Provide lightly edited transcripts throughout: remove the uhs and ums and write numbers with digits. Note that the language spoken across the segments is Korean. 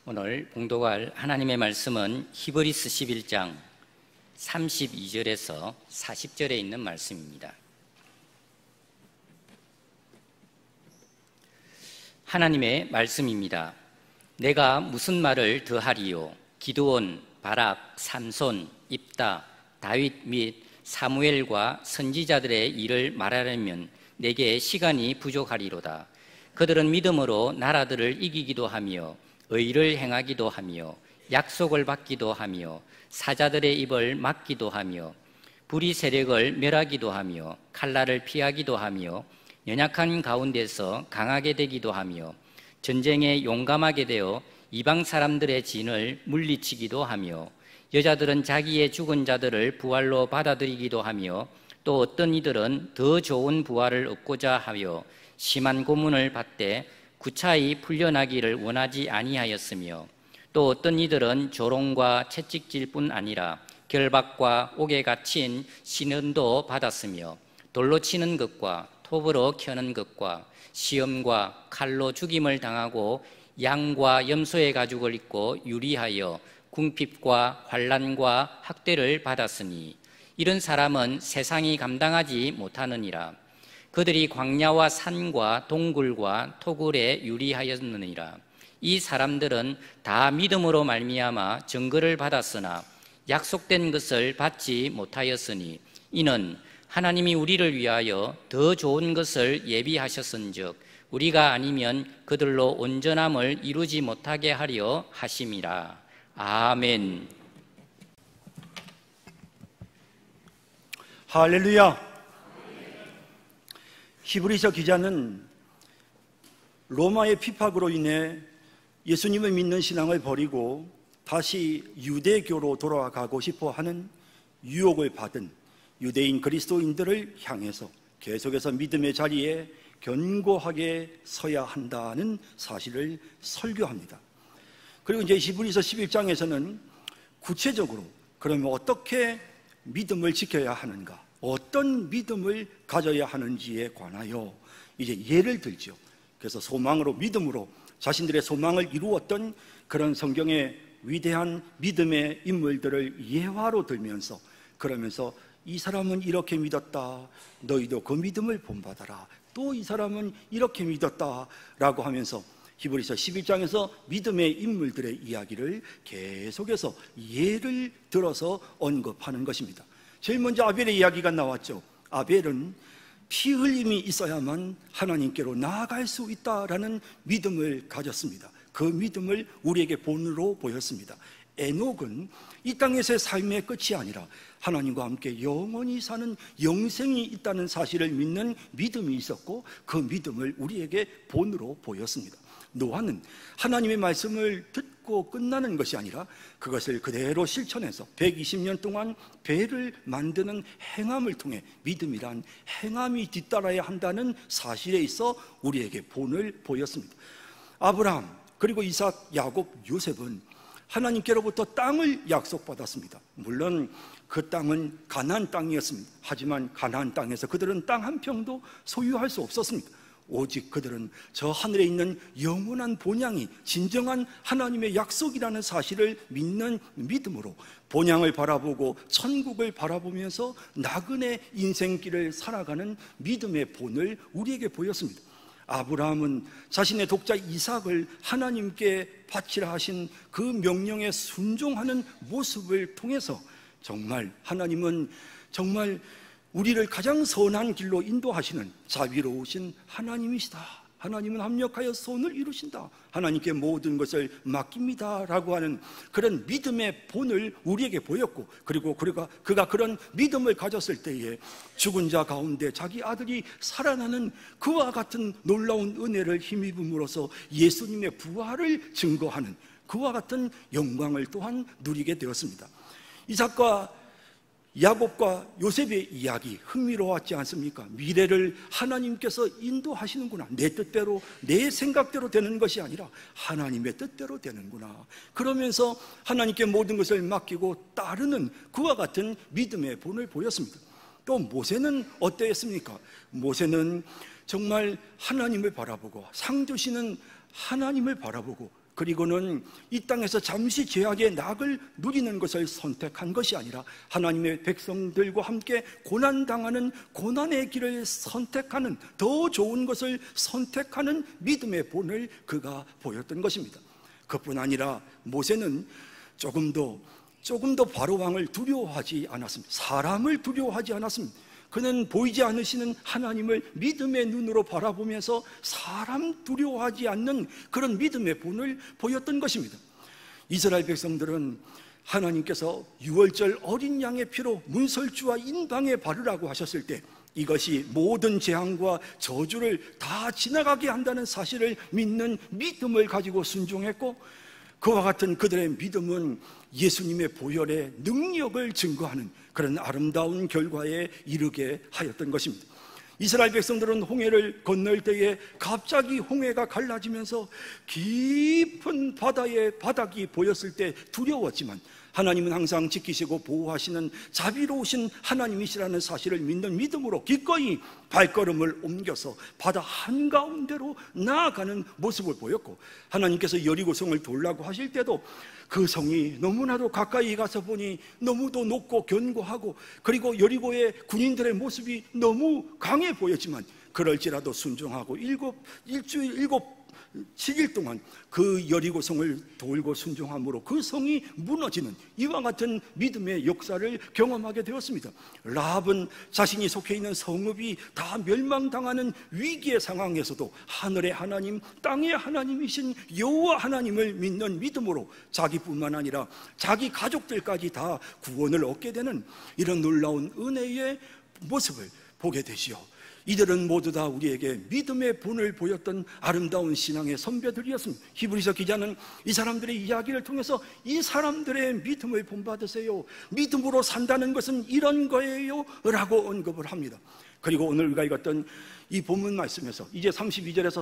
오늘 봉독할 하나님의 말씀은 히브리서 11장 32절에서 40절에 있는 말씀입니다. 하나님의 말씀입니다. 내가 무슨 말을 더하리요? 기드온, 바락, 삼손, 입다, 다윗 및 사무엘과 선지자들의 일을 말하려면 내게 시간이 부족하리로다. 그들은 믿음으로 나라들을 이기기도 하며 의를 행하기도 하며 약속을 받기도 하며 사자들의 입을 막기도 하며 불의 세력을 멸하기도 하며 칼날을 피하기도 하며 연약한 가운데서 강하게 되기도 하며 전쟁에 용감하게 되어 이방 사람들의 진을 물리치기도 하며 여자들은 자기의 죽은 자들을 부활로 받아들이기도 하며 또 어떤 이들은 더 좋은 부활을 얻고자 하여 심한 고문을 받되 구차히 풀려나기를 원하지 아니하였으며 또 어떤 이들은 조롱과 채찍질 뿐 아니라 결박과 옥에 갇힌 시련도 받았으며 돌로 치는 것과 톱으로 켜는 것과 시험과 칼로 죽임을 당하고 양과 염소의 가죽을 입고 유리하여 궁핍과 환난과 학대를 받았으니 이런 사람은 세상이 감당하지 못하느니라. 그들이 광야와 산과 동굴과 토굴에 유리하였느니라. 이 사람들은 다 믿음으로 말미암아 증거를 받았으나 약속된 것을 받지 못하였으니 이는 하나님이 우리를 위하여 더 좋은 것을 예비하셨은즉 우리가 아니면 그들로 온전함을 이루지 못하게 하려 하심이라. 아멘. 할렐루야. 히브리서 기자는 로마의 핍박으로 인해 예수님을 믿는 신앙을 버리고 다시 유대교로 돌아가고 싶어 하는 유혹을 받은 유대인 그리스도인들을 향해서 계속해서 믿음의 자리에 견고하게 서야 한다는 사실을 설교합니다. 그리고 이제 히브리서 11장에서는 구체적으로 그러면 어떻게 믿음을 지켜야 하는가, 어떤 믿음을 가져야 하는지에 관하여 이제 예를 들죠. 그래서 소망으로, 믿음으로 자신들의 소망을 이루었던 그런 성경의 위대한 믿음의 인물들을 예화로 들면서, 그러면서 이 사람은 이렇게 믿었다, 너희도 그 믿음을 본받아라, 또 이 사람은 이렇게 믿었다 라고 하면서 히브리서 11장에서 믿음의 인물들의 이야기를 계속해서 예를 들어서 언급하는 것입니다. 제일 먼저 아벨의 이야기가 나왔죠. 아벨은 피 흘림이 있어야만 하나님께로 나아갈 수 있다라는 믿음을 가졌습니다. 그 믿음을 우리에게 본으로 보였습니다. 에녹은 이 땅에서의 삶의 끝이 아니라 하나님과 함께 영원히 사는 영생이 있다는 사실을 믿는 믿음이 있었고 그 믿음을 우리에게 본으로 보였습니다. 노아는 하나님의 말씀을 듣고 끝나는 것이 아니라 그것을 그대로 실천해서 120년 동안 배를 만드는 행함을 통해 믿음이란 행함이 뒤따라야 한다는 사실에 있어 우리에게 본을 보였습니다. 아브라함, 그리고 이삭, 야곱, 요셉은 하나님께로부터 땅을 약속받았습니다. 물론 그 땅은 가나안 땅이었습니다. 하지만 가나안 땅에서 그들은 땅 한 평도 소유할 수 없었습니다. 오직 그들은 저 하늘에 있는 영원한 본향이 진정한 하나님의 약속이라는 사실을 믿는 믿음으로 본향을 바라보고 천국을 바라보면서 나그네 인생길을 살아가는 믿음의 본을 우리에게 보였습니다. 아브라함은 자신의 독자 이삭을 하나님께 바치라 하신 그 명령에 순종하는 모습을 통해서 정말 하나님은 정말 우리를 가장 선한 길로 인도하시는 자비로우신 하나님이시다. 하나님은 합력하여 선을 이루신다. 하나님께 모든 것을 맡깁니다 라고 하는 그런 믿음의 본을 우리에게 보였고, 그리고 그가 그런 믿음을 가졌을 때에 죽은 자 가운데 자기 아들이 살아나는 그와 같은 놀라운 은혜를 힘입음으로써 예수님의 부활을 증거하는 그와 같은 영광을 또한 누리게 되었습니다. 이삭과 야곱과 요셉의 이야기 흥미로웠지 않습니까? 미래를 하나님께서 인도하시는구나. 내 뜻대로, 내 생각대로 되는 것이 아니라 하나님의 뜻대로 되는구나. 그러면서 하나님께 모든 것을 맡기고 따르는 그와 같은 믿음의 본을 보였습니다. 또 모세는 어떠했습니까? 모세는 정말 하나님을 바라보고 상 주시는 하나님을 바라보고 그리고는 이 땅에서 잠시 죄악의 낙을 누리는 것을 선택한 것이 아니라 하나님의 백성들과 함께 고난당하는 고난의 길을 선택하는, 더 좋은 것을 선택하는 믿음의 본을 그가 보였던 것입니다. 그뿐 아니라 모세는 조금 더 바로왕을 두려워하지 않았습니다. 사람을 두려워하지 않았습니다. 그는 보이지 않으시는 하나님을 믿음의 눈으로 바라보면서 사람 두려워하지 않는 그런 믿음의 본을 보였던 것입니다. 이스라엘 백성들은 하나님께서 유월절 어린 양의 피로 문설주와 인방에 바르라고 하셨을 때 이것이 모든 재앙과 저주를 다 지나가게 한다는 사실을 믿는 믿음을 가지고 순종했고, 그와 같은 그들의 믿음은 예수님의 보혈의 능력을 증거하는 그런 아름다운 결과에 이르게 하였던 것입니다. 이스라엘 백성들은 홍해를 건널 때에 갑자기 홍해가 갈라지면서 깊은 바다의 바닥이 보였을 때 두려웠지만 하나님은 항상 지키시고 보호하시는 자비로우신 하나님이시라는 사실을 믿는 믿음으로 기꺼이 발걸음을 옮겨서 바다 한가운데로 나아가는 모습을 보였고, 하나님께서 여리고성을 돌라고 하실 때도 그 성이 너무나도 가까이 가서 보니 너무도 높고 견고하고, 그리고 여리고의 군인들의 모습이 너무 강해 보였지만 그럴지라도 순종하고 7일 동안 그 여리고성을 돌고 순종함으로 그 성이 무너지는 이와 같은 믿음의 역사를 경험하게 되었습니다. 라합은 자신이 속해 있는 성읍이 다 멸망당하는 위기의 상황에서도 하늘의 하나님, 땅의 하나님이신 여호와 하나님을 믿는 믿음으로 자기뿐만 아니라 자기 가족들까지 다 구원을 얻게 되는 이런 놀라운 은혜의 모습을 보게 되지요. 이들은 모두 다 우리에게 믿음의 본을 보였던 아름다운 신앙의 선배들이었습니다. 히브리서 기자는 이 사람들의 이야기를 통해서 이 사람들의 믿음을 본받으세요, 믿음으로 산다는 것은 이런 거예요 라고 언급을 합니다. 그리고 오늘 우리가 읽었던 이 본문 말씀에서 이제 32절에서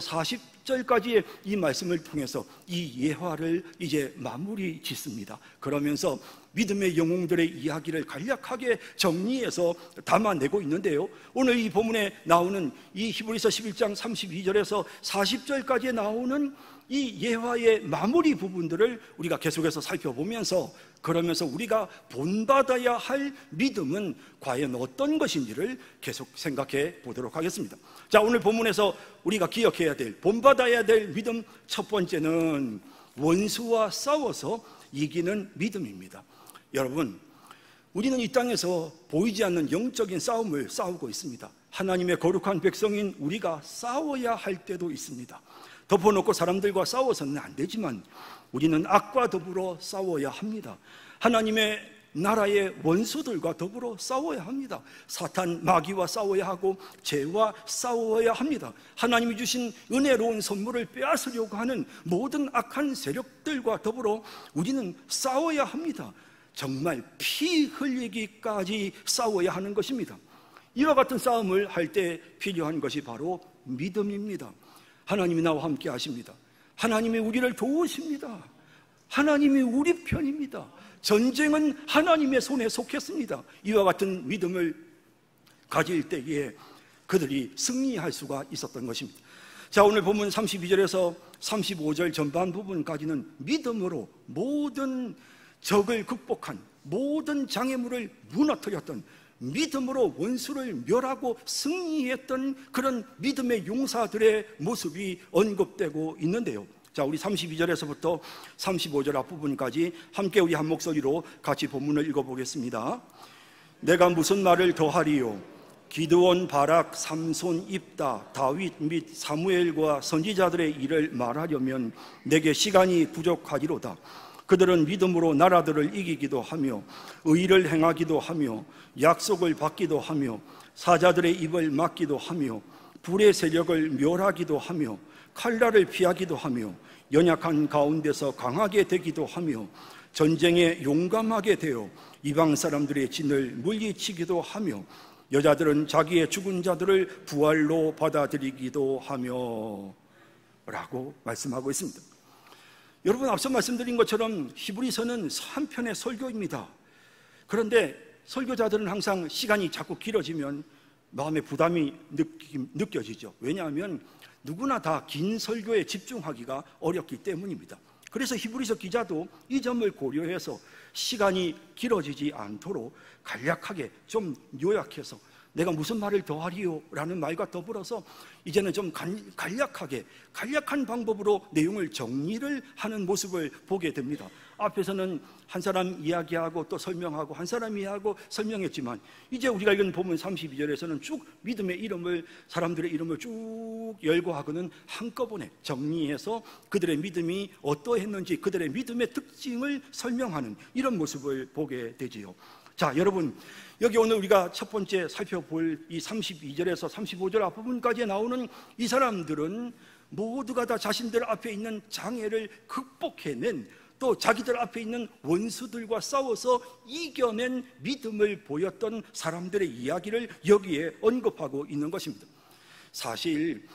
40절까지의 이 말씀을 통해서 이 예화를 이제 마무리 짓습니다. 그러면서 믿음의 영웅들의 이야기를 간략하게 정리해서 담아내고 있는데요, 오늘 이 본문에 나오는 이 히브리서 11장 32절에서 40절까지 나오는 이 예화의 마무리 부분들을 우리가 계속해서 살펴보면서, 그러면서 우리가 본받아야 할 믿음은 과연 어떤 것인지를 계속 생각해 보도록 하겠습니다. 자, 오늘 본문에서 우리가 기억해야 될, 본받아야 될 믿음 첫 번째는 원수와 싸워서 이기는 믿음입니다. 여러분, 우리는 이 땅에서 보이지 않는 영적인 싸움을 싸우고 있습니다. 하나님의 거룩한 백성인 우리가 싸워야 할 때도 있습니다. 덮어놓고 사람들과 싸워서는 안 되지만 우리는 악과 더불어 싸워야 합니다. 하나님의 나라의 원수들과 더불어 싸워야 합니다. 사탄, 마귀와 싸워야 하고 죄와 싸워야 합니다. 하나님이 주신 은혜로운 선물을 빼앗으려고 하는 모든 악한 세력들과 더불어 우리는 싸워야 합니다. 정말 피 흘리기까지 싸워야 하는 것입니다. 이와 같은 싸움을 할 때 필요한 것이 바로 믿음입니다. 하나님이 나와 함께 하십니다. 하나님이 우리를 도우십니다. 하나님이 우리 편입니다. 전쟁은 하나님의 손에 속했습니다. 이와 같은 믿음을 가질 때에 그들이 승리할 수가 있었던 것입니다. 자, 오늘 본문 32절에서 35절 전반 부분까지는 믿음으로 모든 적을 극복한, 모든 장애물을 무너뜨렸던, 믿음으로 원수를 멸하고 승리했던 그런 믿음의 용사들의 모습이 언급되고 있는데요, 자, 우리 32절에서부터 35절 앞부분까지 함께 우리 한 목소리로 같이 본문을 읽어보겠습니다. 내가 무슨 말을 더하리요? 기드온, 바락, 삼손, 입다, 다윗 및 사무엘과 선지자들의 일을 말하려면 내게 시간이 부족하리로다. 그들은 믿음으로 나라들을 이기기도 하며 의를 행하기도 하며 약속을 받기도 하며 사자들의 입을 막기도 하며 불의 세력을 멸하기도 하며 칼날을 피하기도 하며 연약한 가운데서 강하게 되기도 하며 전쟁에 용감하게 되어 이방 사람들의 진을 물리치기도 하며 여자들은 자기의 죽은 자들을 부활로 받아들이기도 하며 라고 말씀하고 있습니다. 여러분, 앞서 말씀드린 것처럼 히브리서는 한 편의 설교입니다. 그런데 설교자들은 항상 시간이 자꾸 길어지면 마음의 부담이 느껴지죠. 왜냐하면 누구나 다 긴 설교에 집중하기가 어렵기 때문입니다. 그래서 히브리서 기자도 이 점을 고려해서 시간이 길어지지 않도록 간략하게 좀 요약해서 내가 무슨 말을 더하리요? 라는 말과 더불어서 이제는 좀 간략한 방법으로 내용을 정리를 하는 모습을 보게 됩니다. 앞에서는 한 사람 이야기하고 또 설명하고 한 사람 이야기하고 설명했지만 이제 우리가 읽은 본문 32절에서는 쭉 믿음의 이름을, 사람들의 이름을 쭉 열거하고는 한꺼번에 정리해서 그들의 믿음이 어떠했는지 그들의 믿음의 특징을 설명하는 이런 모습을 보게 되지요. 자, 여러분, 여기 오늘 우리가 첫 번째 살펴볼 이 32절에서 35절 앞부분까지 나오는 이 사람들은 모두가 다 자신들 앞에 있는 장애를 극복해낸, 또 자기들 앞에 있는 원수들과 싸워서 이겨낸 믿음을 보였던 사람들의 이야기를 여기에 언급하고 있는 것입니다. 사실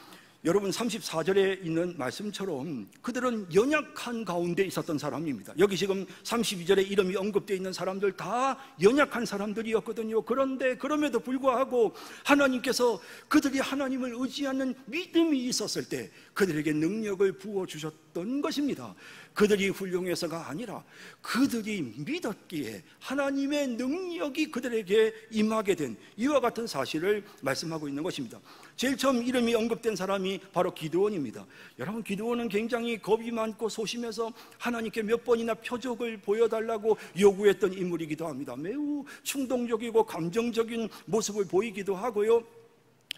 여러분 34절에 있는 말씀처럼 그들은 연약한 가운데 있었던 사람입니다. 여기 지금 32절에 이름이 언급되어 있는 사람들 다 연약한 사람들이었거든요. 그런데 그럼에도 불구하고 하나님께서 그들이 하나님을 의지하는 믿음이 있었을 때 그들에게 능력을 부어주셨던 것입니다. 그들이 훌륭해서가 아니라 그들이 믿었기에 하나님의 능력이 그들에게 임하게 된 이와 같은 사실을 말씀하고 있는 것입니다. 제일 처음 이름이 언급된 사람이 바로 기드온입니다. 여러분, 기드온은 굉장히 겁이 많고 소심해서 하나님께 몇 번이나 표적을 보여달라고 요구했던 인물이기도 합니다. 매우 충동적이고 감정적인 모습을 보이기도 하고요.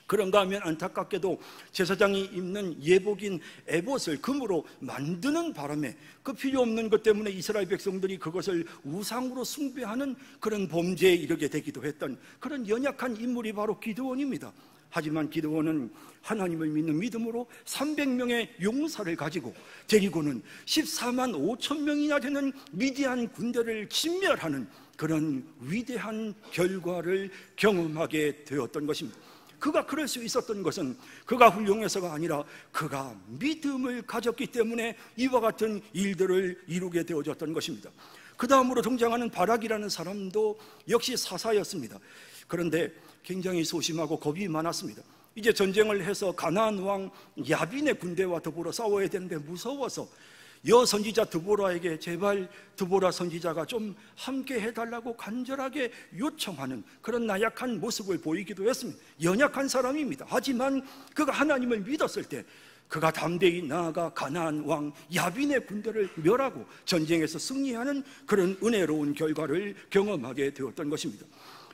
그런가 하면 안타깝게도 제사장이 입는 예복인 에봇을 금으로 만드는 바람에 그 필요 없는 것 때문에 이스라엘 백성들이 그것을 우상으로 숭배하는 그런 범죄에 이르게 되기도 했던 그런 연약한 인물이 바로 기드온입니다. 하지만 기드온은 하나님을 믿는 믿음으로 300명의 용사를 가지고 데리고는 14만 5천 명이나 되는 미디안 군대를 진멸하는 그런 위대한 결과를 경험하게 되었던 것입니다. 그가 그럴 수 있었던 것은 그가 훌륭해서가 아니라 그가 믿음을 가졌기 때문에 이와 같은 일들을 이루게 되어졌던 것입니다. 그 다음으로 등장하는 바락이라는 사람도 역시 사사였습니다. 그런데 굉장히 소심하고 겁이 많았습니다. 이제 전쟁을 해서 가나안 왕 야빈의 군대와 더불어 싸워야 되는데 무서워서 여선지자 드보라에게 제발 드보라 선지자가 좀 함께 해달라고 간절하게 요청하는 그런 나약한 모습을 보이기도 했습니다. 연약한 사람입니다. 하지만 그가 하나님을 믿었을 때 그가 담대히 나아가 가나안 왕 야빈의 군대를 멸하고 전쟁에서 승리하는 그런 은혜로운 결과를 경험하게 되었던 것입니다.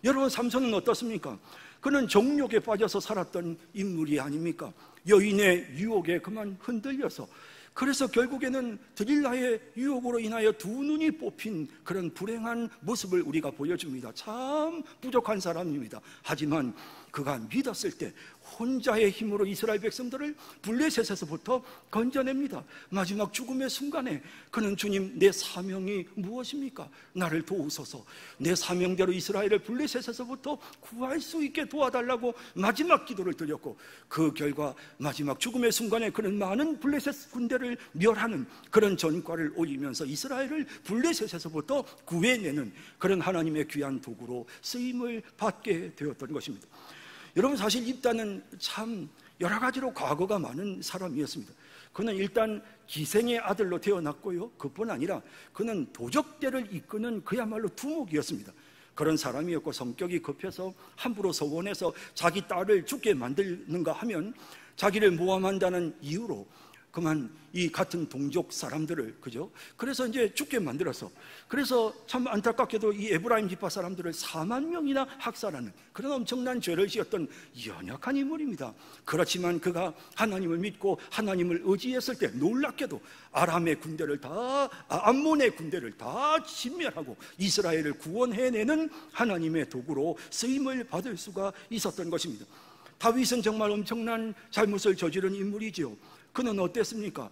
여러분, 삼손은 어떻습니까? 그는 정욕에 빠져서 살았던 인물이 아닙니까? 여인의 유혹에 그만 흔들려서, 그래서 결국에는 드릴라의 유혹으로 인하여 두 눈이 뽑힌 그런 불행한 모습을 우리가 보여줍니다. 참 부족한 사람입니다. 하지만 그가 믿었을 때 혼자의 힘으로 이스라엘 백성들을 블레셋에서부터 건져냅니다. 마지막 죽음의 순간에 그는 주님, 내 사명이 무엇입니까? 나를 도우소서. 내 사명대로 이스라엘을 블레셋에서부터 구할 수 있게 도와달라고 마지막 기도를 드렸고, 그 결과 마지막 죽음의 순간에 그는 많은 블레셋 군대를 멸하는 그런 전과를 올리면서 이스라엘을 블레셋에서부터 구해내는 그런 하나님의 귀한 도구로 쓰임을 받게 되었던 것입니다. 여러분, 사실 입다는 참 여러 가지로 과거가 많은 사람이었습니다. 그는 일단 기생의 아들로 태어났고요, 그뿐 아니라 그는 도적대를 이끄는 그야말로 두목이었습니다. 그런 사람이었고, 성격이 급해서 함부로 서원해서 자기 딸을 죽게 만드는가 하면 자기를 모함한다는 이유로 그만 이 같은 동족 사람들을, 그죠? 그래서 이제 죽게 만들어서, 그래서 참 안타깝게도 이 에브라임 지파 사람들을 4만 명이나 학살하는 그런 엄청난 죄를 지었던 연약한 인물입니다. 그렇지만 그가 하나님을 믿고 하나님을 의지했을 때 놀랍게도 아람의 군대를 암몬의 군대를 다 진멸하고 이스라엘을 구원해내는 하나님의 도구로 쓰임을 받을 수가 있었던 것입니다. 다윗은 정말 엄청난 잘못을 저지른 인물이지요. 그는 어땠습니까?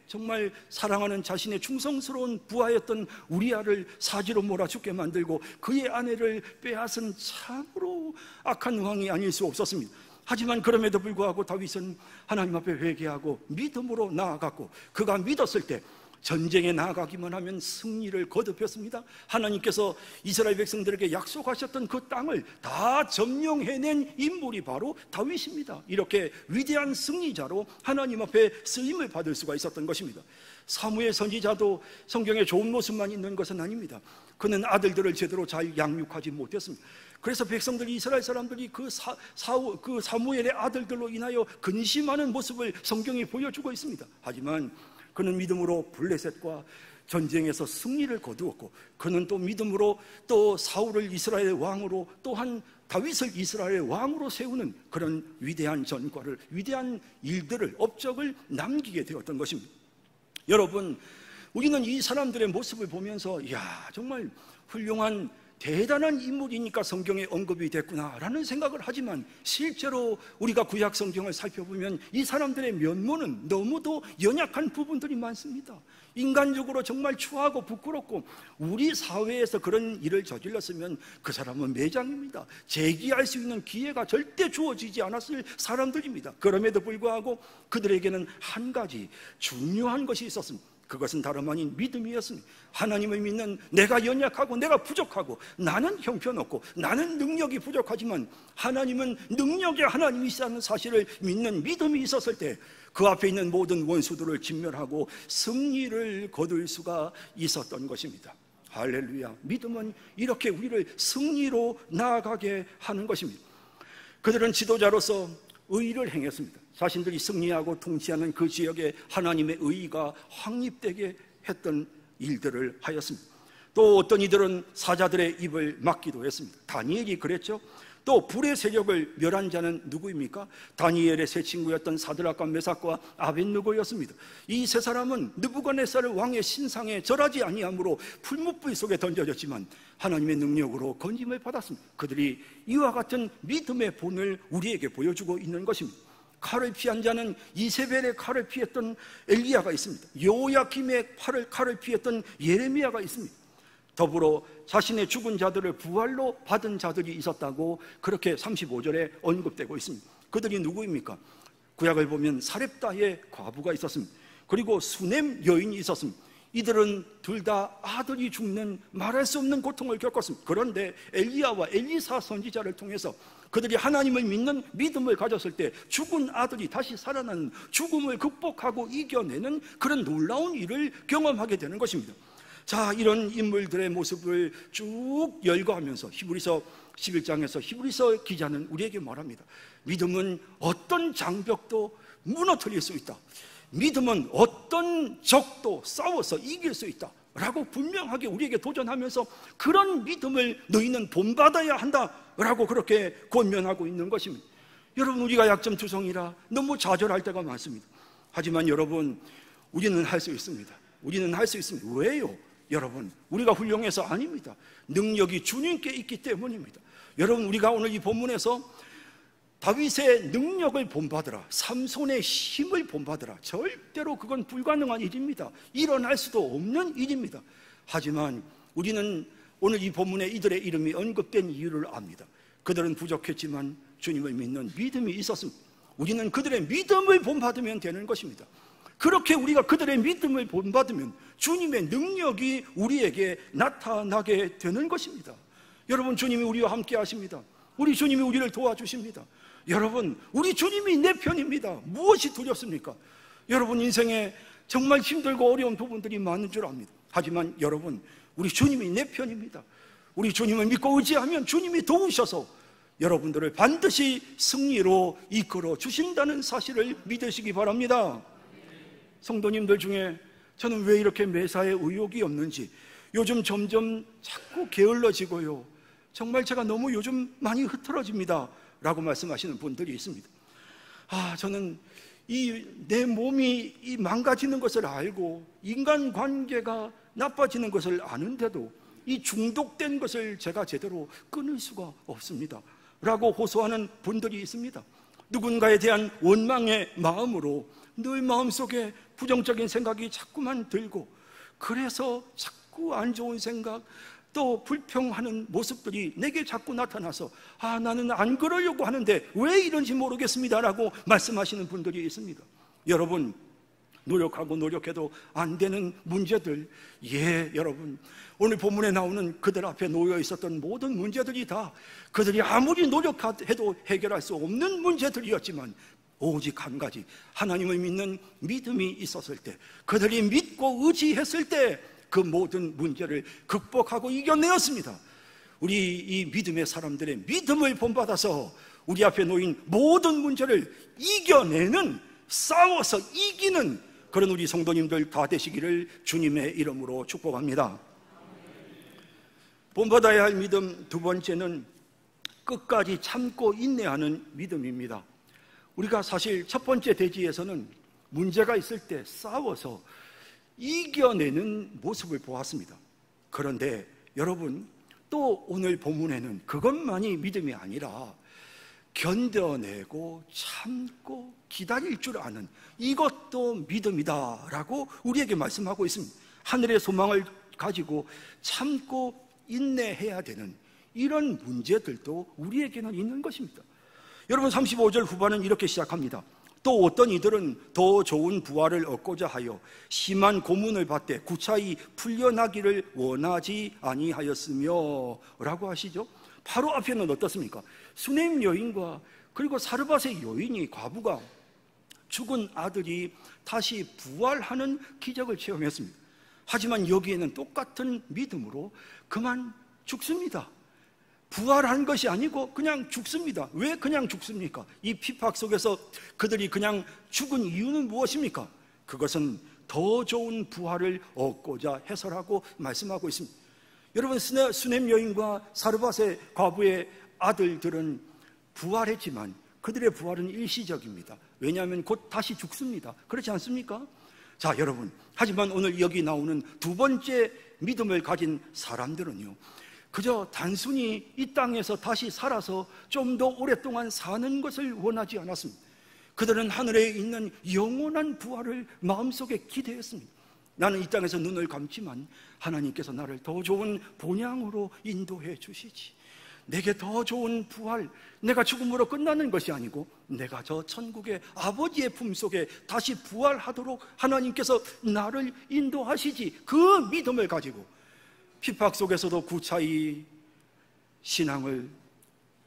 정말 사랑하는 자신의 충성스러운 부하였던 우리아를 사지로 몰아 죽게 만들고 그의 아내를 빼앗은 참으로 악한 왕이 아닐 수 없었습니다. 하지만 그럼에도 불구하고 다윗은 하나님 앞에 회개하고 믿음으로 나아갔고, 그가 믿었을 때 전쟁에 나가기만 하면 승리를 거듭했습니다. 하나님께서 이스라엘 백성들에게 약속하셨던 그 땅을 다 점령해낸 인물이 바로 다윗입니다. 이렇게 위대한 승리자로 하나님 앞에 쓰임을 받을 수가 있었던 것입니다. 사무엘 선지자도 성경에 좋은 모습만 있는 것은 아닙니다. 그는 아들들을 제대로 잘 양육하지 못했습니다. 그래서 백성들이, 이스라엘 사람들이 그 사무엘의 아들들로 인하여 근심하는 모습을 성경이 보여주고 있습니다. 하지만 그는 믿음으로 블레셋과 전쟁에서 승리를 거두었고, 그는 또 믿음으로 또 사울을 이스라엘의 왕으로, 또한 다윗을 이스라엘의 왕으로 세우는 그런 위대한 전과를, 위대한 일들을, 업적을 남기게 되었던 것입니다. 여러분, 우리는 이 사람들의 모습을 보면서 이야, 정말 훌륭한 대단한 인물이니까 성경에 언급이 됐구나라는 생각을 하지만, 실제로 우리가 구약 성경을 살펴보면 이 사람들의 면모는 너무도 연약한 부분들이 많습니다. 인간적으로 정말 추하고 부끄럽고, 우리 사회에서 그런 일을 저질렀으면 그 사람은 매장입니다. 재기할 수 있는 기회가 절대 주어지지 않았을 사람들입니다. 그럼에도 불구하고 그들에게는 한 가지 중요한 것이 있었습니다. 그것은 다름 아닌 믿음이었습니다. 하나님을 믿는, 내가 연약하고 내가 부족하고 나는 형편없고 나는 능력이 부족하지만 하나님은 능력의 하나님이시라는 사실을 믿는 믿음이 있었을 때 그 앞에 있는 모든 원수들을 진멸하고 승리를 거둘 수가 있었던 것입니다. 할렐루야. 믿음은 이렇게 우리를 승리로 나아가게 하는 것입니다. 그들은 지도자로서 의를 행했습니다. 자신들이 승리하고 통치하는 그 지역에 하나님의 의가 확립되게 했던 일들을 하였습니다. 또 어떤 이들은 사자들의 입을 막기도 했습니다. 다니엘이 그랬죠. 또 불의 세력을 멸한 자는 누구입니까? 다니엘의 세 친구였던 사드락과 메삭과 아벳느고였습니다. 이 세 사람은 느부갓네살 왕의 신상에 절하지 아니함으로 풀무불 속에 던져졌지만 하나님의 능력으로 건짐을 받았습니다. 그들이 이와 같은 믿음의 본을 우리에게 보여주고 있는 것입니다. 칼을 피한 자는 이세벨의 칼을 피했던 엘리야가 있습니다. 요야김의 칼을 피했던 예레미야가 있습니다. 더불어 자신의 죽은 자들을 부활로 받은 자들이 있었다고 그렇게 35절에 언급되고 있습니다. 그들이 누구입니까? 구약을 보면 사렙다의 과부가 있었습니다. 그리고 수넴 여인이 있었습니다. 이들은 둘 다 아들이 죽는 말할 수 없는 고통을 겪었습니다. 그런데 엘리야와 엘리사 선지자를 통해서 그들이 하나님을 믿는 믿음을 가졌을 때 죽은 아들이 다시 살아나는, 죽음을 극복하고 이겨내는 그런 놀라운 일을 경험하게 되는 것입니다. 자, 이런 인물들의 모습을 쭉 열거하면서 히브리서 11장에서 히브리서 기자는 우리에게 말합니다. 믿음은 어떤 장벽도 무너뜨릴 수 있다. 믿음은 어떤 적도 싸워서 이길 수 있다 라고 분명하게 우리에게 도전하면서 그런 믿음을 너희는 본받아야 한다 라고 그렇게 권면하고 있는 것입니다. 여러분, 우리가 약점투성이라 너무 좌절할 때가 많습니다. 하지만 여러분, 우리는 할 수 있습니다. 우리는 할 수 있습니다. 왜요? 여러분, 우리가 훌륭해서 아닙니다. 능력이 주님께 있기 때문입니다. 여러분, 우리가 오늘 이 본문에서 다윗의 능력을 본받으라, 삼손의 힘을 본받으라, 절대로 그건 불가능한 일입니다. 일어날 수도 없는 일입니다. 하지만 우리는 오늘 이 본문에 이들의 이름이 언급된 이유를 압니다. 그들은 부족했지만 주님을 믿는 믿음이 있었습니다. 우리는 그들의 믿음을 본받으면 되는 것입니다. 그렇게 우리가 그들의 믿음을 본받으면 주님의 능력이 우리에게 나타나게 되는 것입니다. 여러분, 주님이 우리와 함께 하십니다. 우리 주님이 우리를 도와주십니다. 여러분, 우리 주님이 내 편입니다. 무엇이 두렵습니까? 여러분, 인생에 정말 힘들고 어려운 부분들이 많은 줄 압니다. 하지만 여러분, 우리 주님이 내 편입니다. 우리 주님을 믿고 의지하면 주님이 도우셔서 여러분들을 반드시 승리로 이끌어 주신다는 사실을 믿으시기 바랍니다. 성도님들 중에 저는 왜 이렇게 매사에 의욕이 없는지, 요즘 점점 자꾸 게을러지고요, 정말 제가 너무 요즘 많이 흐트러집니다 라고 말씀하시는 분들이 있습니다. 저는 내 몸이 망가지는 것을 알고 인간관계가 나빠지는 것을 아는데도 이 중독된 것을 제가 제대로 끊을 수가 없습니다 라고 호소하는 분들이 있습니다. 누군가에 대한 원망의 마음으로 늘 마음속에 부정적인 생각이 자꾸만 들고, 그래서 자꾸 안 좋은 생각, 또 불평하는 모습들이 내게 자꾸 나타나서 나는 안 그러려고 하는데 왜 이런지 모르겠습니다 라고 말씀하시는 분들이 있습니다. 여러분, 노력해도 안 되는 문제들, 여러분, 오늘 본문에 나오는 그들 앞에 놓여 있었던 모든 문제들이 다 그들이 아무리 노력해도 해결할 수 없는 문제들이었지만, 오직 한 가지, 하나님을 믿는 믿음이 있었을 때, 그들이 믿고 의지했을 때 그 모든 문제를 극복하고 이겨내었습니다. 우리 이 믿음의 사람들의 믿음을 본받아서 우리 앞에 놓인 모든 문제를 이겨내는, 싸워서 이기는 그런 우리 성도님들 다 되시기를 주님의 이름으로 축복합니다. 본받아야 할 믿음 두 번째는 끝까지 참고 인내하는 믿음입니다. 우리가 사실 첫 번째 대지에서는 문제가 있을 때 싸워서 이겨내는 모습을 보았습니다. 그런데 여러분, 또 오늘 본문에는 그것만이 믿음이 아니라 견뎌내고 참고 기다릴 줄 아는, 이것도 믿음이다라고 우리에게 말씀하고 있습니다. 하늘의 소망을 가지고 참고 인내해야 되는 이런 문제들도 우리에게는 있는 것입니다. 여러분, 35절 후반은 이렇게 시작합니다. 또 어떤 이들은 더 좋은 부활을 얻고자 하여 심한 고문을 받되 구차히 풀려나기를 원하지 아니하였으며 라고 하시죠. 바로 앞에는 어떻습니까? 수넴 여인과 그리고 사르밧의 여인이, 과부가 죽은 아들이 다시 부활하는 기적을 체험했습니다. 하지만 여기에는 똑같은 믿음으로 그만 죽습니다. 부활한 것이 아니고 그냥 죽습니다. 왜 그냥 죽습니까? 이 핍박 속에서 그들이 그냥 죽은 이유는 무엇입니까? 그것은 더 좋은 부활을 얻고자 해서라고 말씀하고 있습니다. 여러분, 수넴 여인과 사르밧의 과부의 아들들은 부활했지만 그들의 부활은 일시적입니다. 왜냐하면 곧 다시 죽습니다. 그렇지 않습니까? 자, 여러분, 하지만 오늘 여기 나오는 두 번째 믿음을 가진 사람들은요, 그저 단순히 이 땅에서 다시 살아서 좀 더 오랫동안 사는 것을 원하지 않았습니다. 그들은 하늘에 있는 영원한 부활을 마음속에 기대했습니다. 나는 이 땅에서 눈을 감지만 하나님께서 나를 더 좋은 본향으로 인도해 주시지, 내게 더 좋은 부활, 내가 죽음으로 끝나는 것이 아니고 내가 저 천국의 아버지의 품속에 다시 부활하도록 하나님께서 나를 인도하시지, 그 믿음을 가지고 핍박 속에서도 구차히 신앙을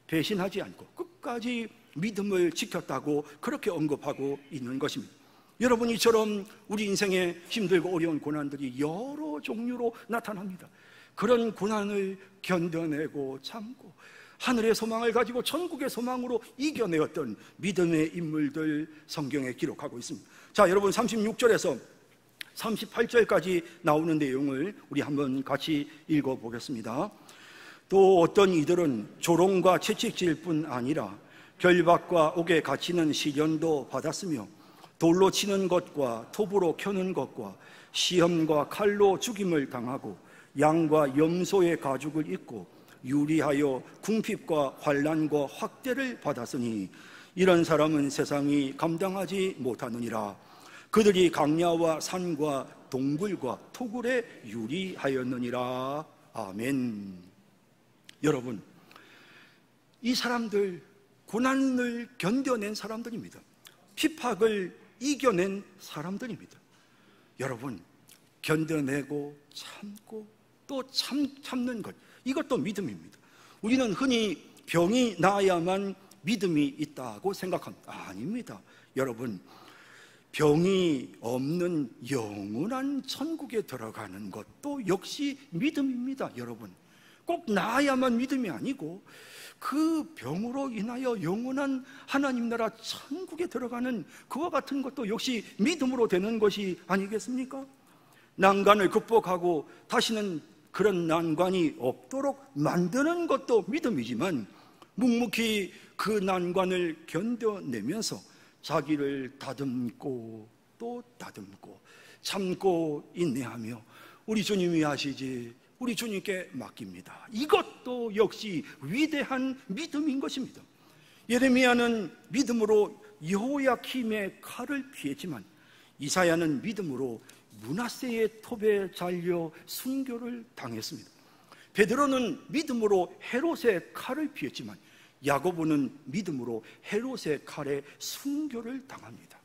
배신하지 않고 끝까지 믿음을 지켰다고 그렇게 언급하고 있는 것입니다. 여러분, 이처럼 우리 인생에 힘들고 어려운 고난들이 여러 종류로 나타납니다. 그런 고난을 견뎌내고 참고 하늘의 소망을 가지고 천국의 소망으로 이겨내었던 믿음의 인물들 성경에 기록하고 있습니다. 자, 여러분, 36절에서 38절까지 나오는 내용을 우리 한번 같이 읽어보겠습니다. 또 어떤 이들은 조롱과 채찍질 뿐 아니라 결박과 옥에 갇히는 시련도 받았으며 돌로 치는 것과 톱으로 켜는 것과 시험과 칼로 죽임을 당하고 양과 염소의 가죽을 입고 유리하여 궁핍과 환난과 확대를 받았으니 이런 사람은 세상이 감당하지 못하느니라. 그들이 강야와 산과 동굴과 토굴에 유리하였느니라. 아멘. 여러분, 이 사람들 고난을 견뎌낸 사람들입니다. 핍박을 이겨낸 사람들입니다. 여러분, 견뎌내고 참고 또 참는 것, 이것도 믿음입니다. 우리는 흔히 병이 나아야만 믿음이 있다고 생각합니다. 아닙니다. 여러분, 병이 없는 영원한 천국에 들어가는 것도 역시 믿음입니다. 여러분, 꼭 나아야만 믿음이 아니고 그 병으로 인하여 영원한 하나님 나라 천국에 들어가는 그와 같은 것도 역시 믿음으로 되는 것이 아니겠습니까? 난관을 극복하고 다시는 그런 난관이 없도록 만드는 것도 믿음이지만 묵묵히 그 난관을 견뎌내면서 자기를 다듬고 또 다듬고 참고 인내하며 우리 주님이 하시지 우리 주님께 맡깁니다. 이것도 역시 위대한 믿음인 것입니다. 예레미야는 믿음으로 여호야킴의 칼을 피했지만 이사야는 믿음으로 므낫세의 톱에 잘려 순교를 당했습니다. 베드로는 믿음으로 헤롯의 칼을 피했지만 야고보는 믿음으로 헤롯의 칼에 순교를 당합니다.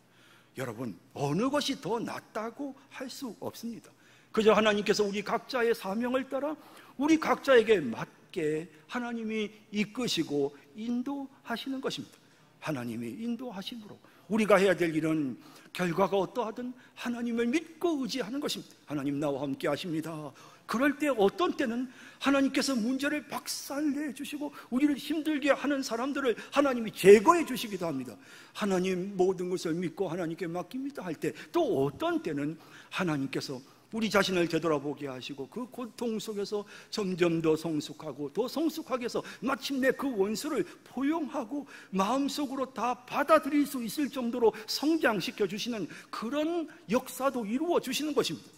여러분, 어느 것이 더 낫다고 할 수 없습니다. 그저 하나님께서 우리 각자의 사명을 따라 우리 각자에게 맞게 하나님이 이끄시고 인도하시는 것입니다. 하나님이 인도하심으로 우리가 해야 될 일은 결과가 어떠하든 하나님을 믿고 의지하는 것입니다. 하나님 나와 함께 하십니다. 그럴 때 어떤 때는 하나님께서 문제를 박살내 주시고 우리를 힘들게 하는 사람들을 하나님이 제거해 주시기도 합니다. 하나님 모든 것을 믿고 하나님께 맡깁니다 할 때, 또 어떤 때는 하나님께서 우리 자신을 되돌아보게 하시고 그 고통 속에서 점점 더 성숙하고 더 성숙하게 해서 마침내 그 원수를 포용하고 마음속으로 다 받아들일 수 있을 정도로 성장시켜 주시는 그런 역사도 이루어 주시는 것입니다.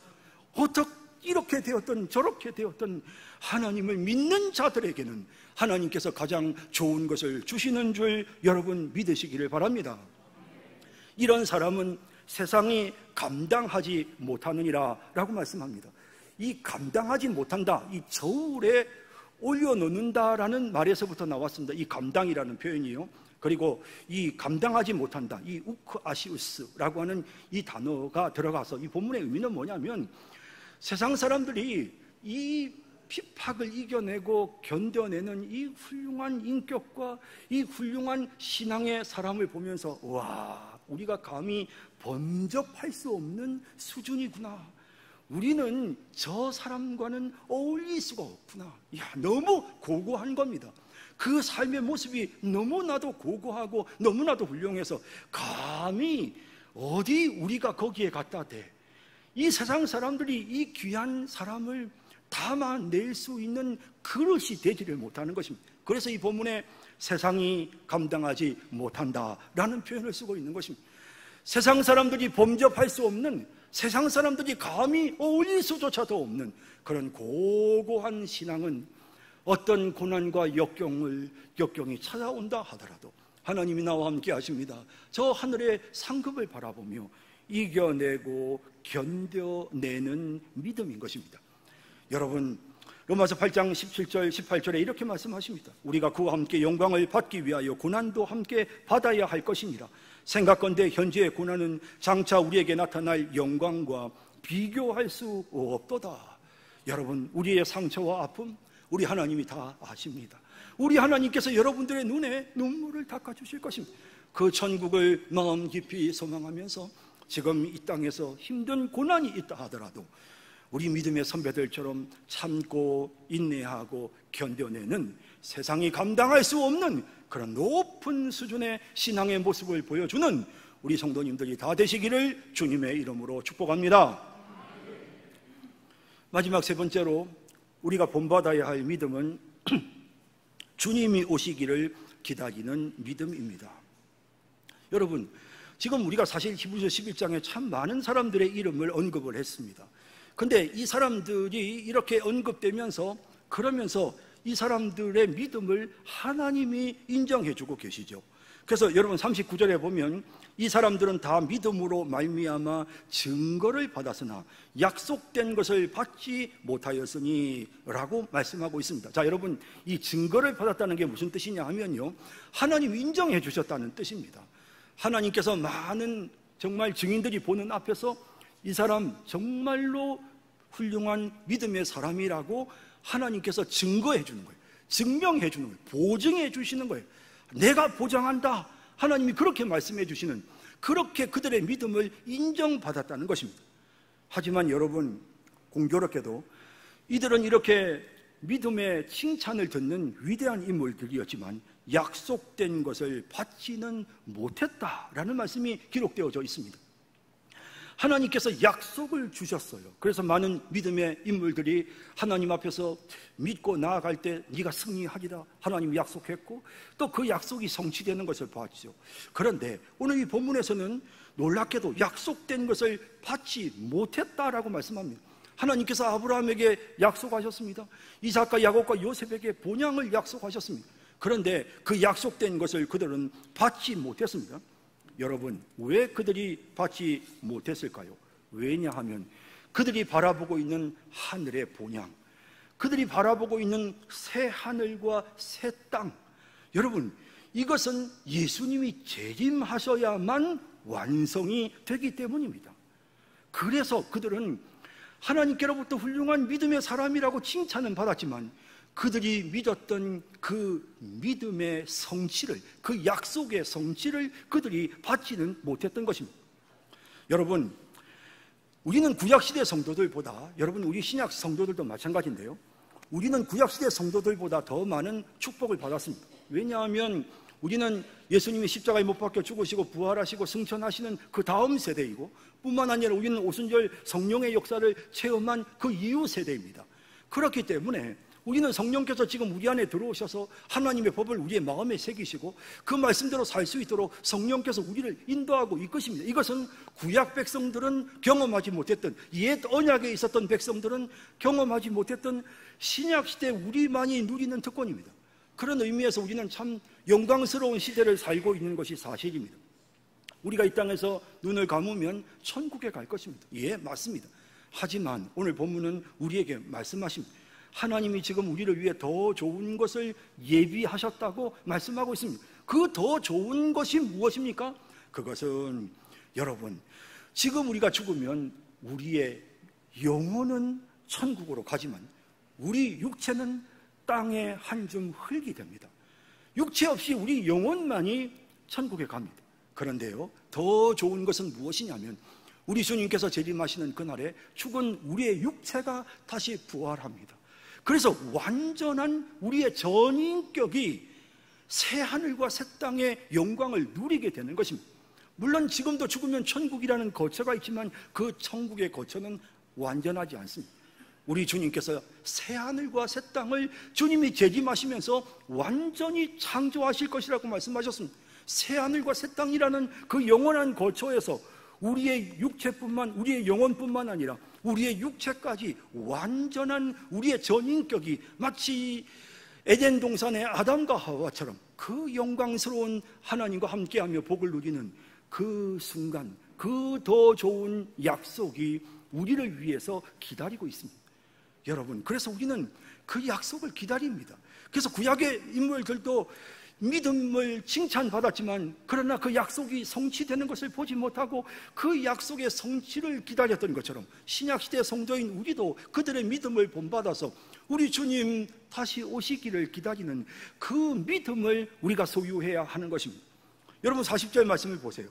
어떻게 이렇게 되었던 저렇게 되었던 하나님을 믿는 자들에게는 하나님께서 가장 좋은 것을 주시는 줄 여러분 믿으시기를 바랍니다. 이런 사람은 세상이 감당하지 못하느니라 라고 말씀합니다. 이 감당하지 못한다, 이 저울에 올려놓는다라는 말에서부터 나왔습니다. 이 감당이라는 표현이요. 그리고 이 감당하지 못한다, 이 우크아시우스라고 하는 이 단어가 들어가서 이 본문의 의미는 뭐냐면, 세상 사람들이 이 핍박을 이겨내고 견뎌내는 이 훌륭한 인격과 이 훌륭한 신앙의 사람을 보면서, 와, 우리가 감히 범접할 수 없는 수준이구나, 우리는 저 사람과는 어울릴 수가 없구나, 너무 고고한 겁니다. 그 삶의 모습이 너무나도 고고하고 너무나도 훌륭해서 감히 어디 우리가 거기에 갖다 대, 이 세상 사람들이 이 귀한 사람을 담아낼 수 있는 그릇이 되지를 못하는 것입니다. 그래서 이 본문에 세상이 감당하지 못한다라는 표현을 쓰고 있는 것입니다. 세상 사람들이 범접할 수 없는, 세상 사람들이 감히 어울릴 수조차도 없는 그런 고고한 신앙은 어떤 고난과 역경이 찾아온다 하더라도 하나님이 나와 함께 하십니다. 저 하늘의 상급을 바라보며 이겨내고 견뎌내는 믿음인 것입니다. 여러분, 로마서 8장 17절 18절에 이렇게 말씀하십니다. 우리가 그와 함께 영광을 받기 위하여 고난도 함께 받아야 할 것이니라. 생각건대 현재의 고난은 장차 우리에게 나타날 영광과 비교할 수 없도다. 여러분, 우리의 상처와 아픔 우리 하나님이 다 아십니다. 우리 하나님께서 여러분들의 눈에 눈물을 닦아주실 것입니다. 그 천국을 마음 깊이 소망하면서 지금 이 땅에서 힘든 고난이 있다 하더라도 우리 믿음의 선배들처럼 참고 인내하고 견뎌내는, 세상이 감당할 수 없는 그런 높은 수준의 신앙의 모습을 보여주는 우리 성도님들이 다 되시기를 주님의 이름으로 축복합니다. 마지막 세 번째로 우리가 본받아야 할 믿음은 주님이 오시기를 기다리는 믿음입니다. 여러분, 지금 우리가 사실 히브리서 11장에 참 많은 사람들의 이름을 언급을 했습니다. 근데 이 사람들이 이렇게 언급되면서, 그러면서 이 사람들의 믿음을 하나님이 인정해주고 계시죠. 그래서 여러분 39절에 보면 이 사람들은 다 믿음으로 말미암아 증거를 받았으나 약속된 것을 받지 못하였으니 라고 말씀하고 있습니다. 자, 여러분, 이 증거를 받았다는 게 무슨 뜻이냐 하면요, 하나님이 인정해 주셨다는 뜻입니다. 하나님께서 많은 정말 증인들이 보는 앞에서 이 사람 정말로 훌륭한 믿음의 사람이라고 하나님께서 증거해 주는 거예요. 증명해 주는 거예요. 보증해 주시는 거예요. 내가 보장한다, 하나님이 그렇게 말씀해 주시는, 그렇게 그들의 믿음을 인정받았다는 것입니다. 하지만 여러분, 공교롭게도 이들은 이렇게 믿음의 칭찬을 듣는 위대한 인물들이었지만 약속된 것을 받지는 못했다라는 말씀이 기록되어져 있습니다. 하나님께서 약속을 주셨어요. 그래서 많은 믿음의 인물들이 하나님 앞에서 믿고 나아갈 때 네가 승리하리라 하나님이 약속했고 또 그 약속이 성취되는 것을 봤죠. 그런데 오늘 이 본문에서는 놀랍게도 약속된 것을 받지 못했다라고 말씀합니다. 하나님께서 아브라함에게 약속하셨습니다. 이삭과 야곱과 요셉에게 본향을 약속하셨습니다. 그런데 그 약속된 것을 그들은 받지 못했습니다. 여러분, 왜 그들이 받지 못했을까요? 왜냐하면 그들이 바라보고 있는 하늘의 본향, 그들이 바라보고 있는 새 하늘과 새 땅, 여러분, 이것은 예수님이 재림하셔야만 완성이 되기 때문입니다. 그래서 그들은 하나님께로부터 훌륭한 믿음의 사람이라고 칭찬은 받았지만 그들이 믿었던 그 믿음의 성취를, 그 약속의 성취를 그들이 받지는 못했던 것입니다. 여러분, 우리는 구약시대 성도들보다, 여러분 우리 신약 성도들도 마찬가지인데요, 우리는 구약시대 성도들보다 더 많은 축복을 받았습니다. 왜냐하면 우리는 예수님이 십자가에 못 박혀 죽으시고 부활하시고 승천하시는 그 다음 세대이고, 뿐만 아니라 우리는 오순절 성령의 역사를 체험한 그 이후 세대입니다. 그렇기 때문에 우리는 성령께서 지금 우리 안에 들어오셔서 하나님의 법을 우리의 마음에 새기시고 그 말씀대로 살 수 있도록 성령께서 우리를 인도하고 이끄십니다. 이것은 구약 백성들은 경험하지 못했던, 옛 언약에 있었던 백성들은 경험하지 못했던 신약시대 우리만이 누리는 특권입니다. 그런 의미에서 우리는 참 영광스러운 시대를 살고 있는 것이 사실입니다. 우리가 이 땅에서 눈을 감으면 천국에 갈 것입니다. 예, 맞습니다. 하지만 오늘 본문은 우리에게 말씀하십니다. 하나님이 지금 우리를 위해 더 좋은 것을 예비하셨다고 말씀하고 있습니다. 그 더 좋은 것이 무엇입니까? 그것은 여러분, 지금 우리가 죽으면 우리의 영혼은 천국으로 가지만 우리 육체는 땅의 한 줌 흙이 됩니다. 육체 없이 우리 영혼만이 천국에 갑니다. 그런데요, 더 좋은 것은 무엇이냐면 우리 주님께서 재림하시는 그날에 죽은 우리의 육체가 다시 부활합니다. 그래서 완전한 우리의 전인격이 새 하늘과 새 땅의 영광을 누리게 되는 것입니다. 물론 지금도 죽으면 천국이라는 거처가 있지만 그 천국의 거처는 완전하지 않습니다. 우리 주님께서 새 하늘과 새 땅을 주님이 재림하시면서 완전히 창조하실 것이라고 말씀하셨습니다. 새 하늘과 새 땅이라는 그 영원한 거처에서 우리의 육체뿐만, 우리의 영혼뿐만 아니라 우리의 육체까지 완전한 우리의 전인격이 마치 에덴 동산의 아담과 하와처럼 그 영광스러운 하나님과 함께하며 복을 누리는 그 순간, 그 더 좋은 약속이 우리를 위해서 기다리고 있습니다. 여러분, 그래서 우리는 그 약속을 기다립니다. 그래서 구약의 인물들도 믿음을 칭찬받았지만 그러나 그 약속이 성취되는 것을 보지 못하고 그 약속의 성취를 기다렸던 것처럼 신약시대 성도인 우리도 그들의 믿음을 본받아서 우리 주님 다시 오시기를 기다리는 그 믿음을 우리가 소유해야 하는 것입니다. 여러분, 40절 말씀을 보세요.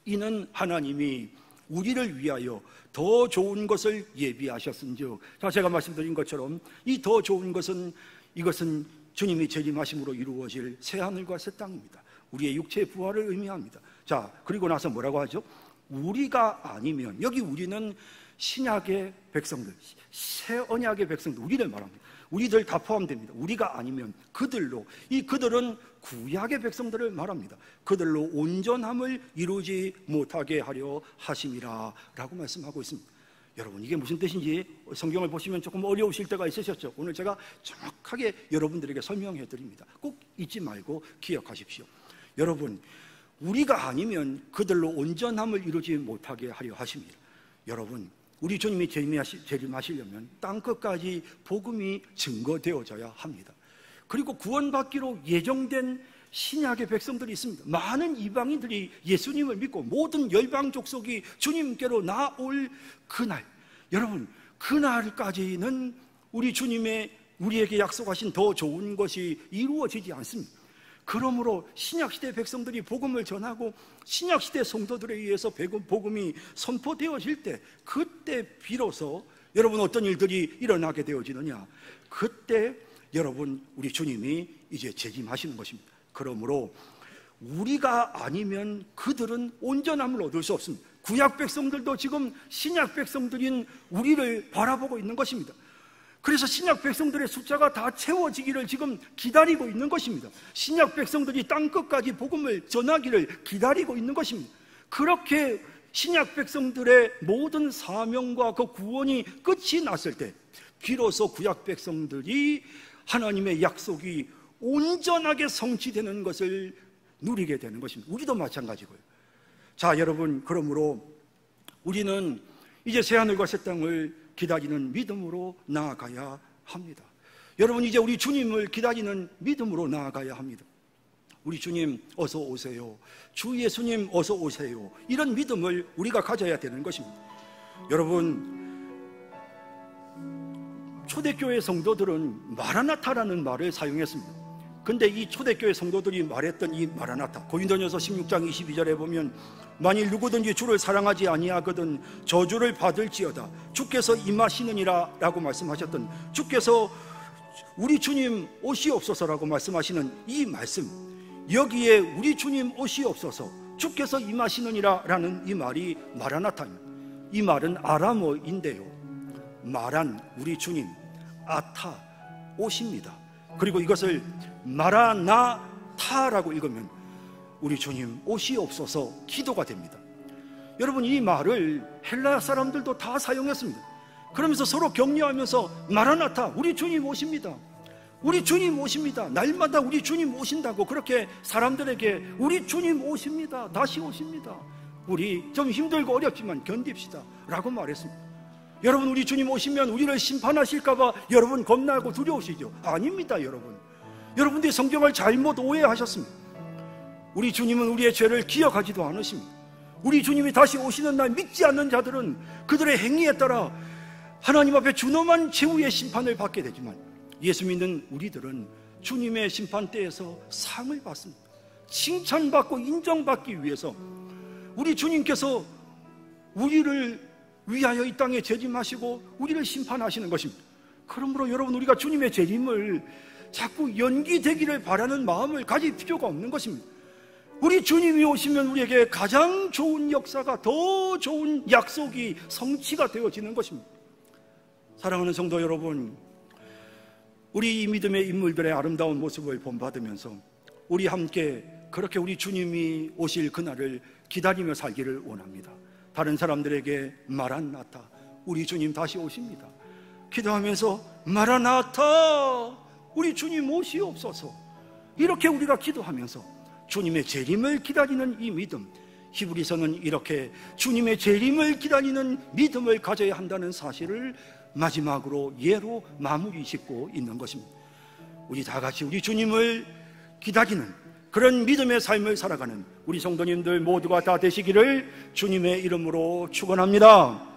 이는 하나님이 우리를 위하여 더 좋은 것을 예비하셨은즉, 자, 제가 말씀드린 것처럼 이 더 좋은 것은, 이것은 주님이 재림하심으로 이루어질 새 하늘과 새 땅입니다. 우리의 육체의 부활을 의미합니다. 자, 그리고 나서 뭐라고 하죠? 우리가 아니면, 여기 우리는 신약의 백성들, 새 언약의 백성들, 우리를 말합니다. 우리들 다 포함됩니다. 우리가 아니면 그들로, 이 그들은 구약의 백성들을 말합니다. 그들로 온전함을 이루지 못하게 하려 하심이라 라고 말씀하고 있습니다. 여러분, 이게 무슨 뜻인지 성경을 보시면 조금 어려우실 때가 있으셨죠. 오늘 제가 정확하게 여러분들에게 설명해 드립니다. 꼭 잊지 말고 기억하십시오. 여러분, 우리가 아니면 그들로 온전함을 이루지 못하게 하려 하십니다. 여러분, 우리 주님이 재림하시려면 땅끝까지 복음이 증거되어져야 합니다. 그리고 구원받기로 예정된 신약의 백성들이 있습니다. 많은 이방인들이 예수님을 믿고 모든 열방 족속이 주님께로 나올 그날, 여러분, 그날까지는 우리 주님의 우리에게 약속하신 더 좋은 것이 이루어지지 않습니다. 그러므로 신약시대 백성들이 복음을 전하고 신약시대 성도들에 의해서 복음이 선포되어질 때, 그때 비로소 여러분 어떤 일들이 일어나게 되어지느냐, 그때 여러분 우리 주님이 이제 재림하시는 것입니다. 그러므로 우리가 아니면 그들은 온전함을 얻을 수 없습니다. 구약 백성들도 지금 신약 백성들인 우리를 바라보고 있는 것입니다. 그래서 신약 백성들의 숫자가 다 채워지기를 지금 기다리고 있는 것입니다. 신약 백성들이 땅끝까지 복음을 전하기를 기다리고 있는 것입니다. 그렇게 신약 백성들의 모든 사명과 그 구원이 끝이 났을 때 비로소 구약 백성들이 하나님의 약속이 온전하게 성취되는 것을 누리게 되는 것입니다. 우리도 마찬가지고요. 자, 여러분, 그러므로 우리는 이제 새하늘과 새 땅을 기다리는 믿음으로 나아가야 합니다. 여러분, 이제 우리 주님을 기다리는 믿음으로 나아가야 합니다. 우리 주님 어서 오세요. 주 예수님 어서 오세요. 이런 믿음을 우리가 가져야 되는 것입니다. 여러분, 초대교회 성도들은 마라나타라는 말을 사용했습니다. 근데 이 초대교회 성도들이 말했던 이 마라나타, 고린도전서 16장 22절에 보면 만일 누구든지 주를 사랑하지 아니하거든 저주를 받을지어다. 주께서 임하시느니라 라고 말씀하셨던, 주께서 우리 주님 오시옵소서라고 말씀하시는 이 말씀, 여기에 우리 주님 오시옵소서, 주께서 임하시느니라 라는 이 말이 마라나타입니다. 이 말은 아람어인데요, 말한 우리 주님, 아타 오십니다. 그리고 이것을 마라나타라고 읽으면 우리 주님 오시옵소서 기도가 됩니다. 여러분, 이 말을 헬라 사람들도 다 사용했습니다. 그러면서 서로 격려하면서 마라나타, 우리 주님 오십니다, 우리 주님 오십니다, 날마다 우리 주님 오신다고 그렇게 사람들에게 우리 주님 오십니다, 다시 오십니다, 우리 좀 힘들고 어렵지만 견딥시다 라고 말했습니다. 여러분, 우리 주님 오시면 우리를 심판하실까봐 여러분 겁나고 두려우시죠? 아닙니다. 여러분들이 성경을 잘못 오해하셨습니다. 우리 주님은 우리의 죄를 기억하지도 않으십니다. 우리 주님이 다시 오시는 날 믿지 않는 자들은 그들의 행위에 따라 하나님 앞에 준엄한 최후의 심판을 받게 되지만, 예수 믿는 우리들은 주님의 심판대에서 상을 받습니다. 칭찬받고 인정받기 위해서 우리 주님께서 우리를 위하여 이 땅에 재림하시고 우리를 심판하시는 것입니다. 그러므로 여러분, 우리가 주님의 재림을 자꾸 연기되기를 바라는 마음을 가질 필요가 없는 것입니다. 우리 주님이 오시면 우리에게 가장 좋은 역사가, 더 좋은 약속이 성취가 되어지는 것입니다. 사랑하는 성도 여러분, 우리 이 믿음의 인물들의 아름다운 모습을 본받으면서 우리 함께 그렇게 우리 주님이 오실 그날을 기다리며 살기를 원합니다. 다른 사람들에게 마라나타, 우리 주님 다시 오십니다, 기도하면서 마라나타, 우리 주님 오시옵소서, 이렇게 우리가 기도하면서 주님의 재림을 기다리는 이 믿음, 히브리서는 이렇게 주님의 재림을 기다리는 믿음을 가져야 한다는 사실을 마지막으로 예로 마무리 짓고 있는 것입니다. 우리 다 같이 우리 주님을 기다리는 그런 믿음의 삶을 살아가는 우리 성도님들 모두가 다 되시기를 주님의 이름으로 축원합니다.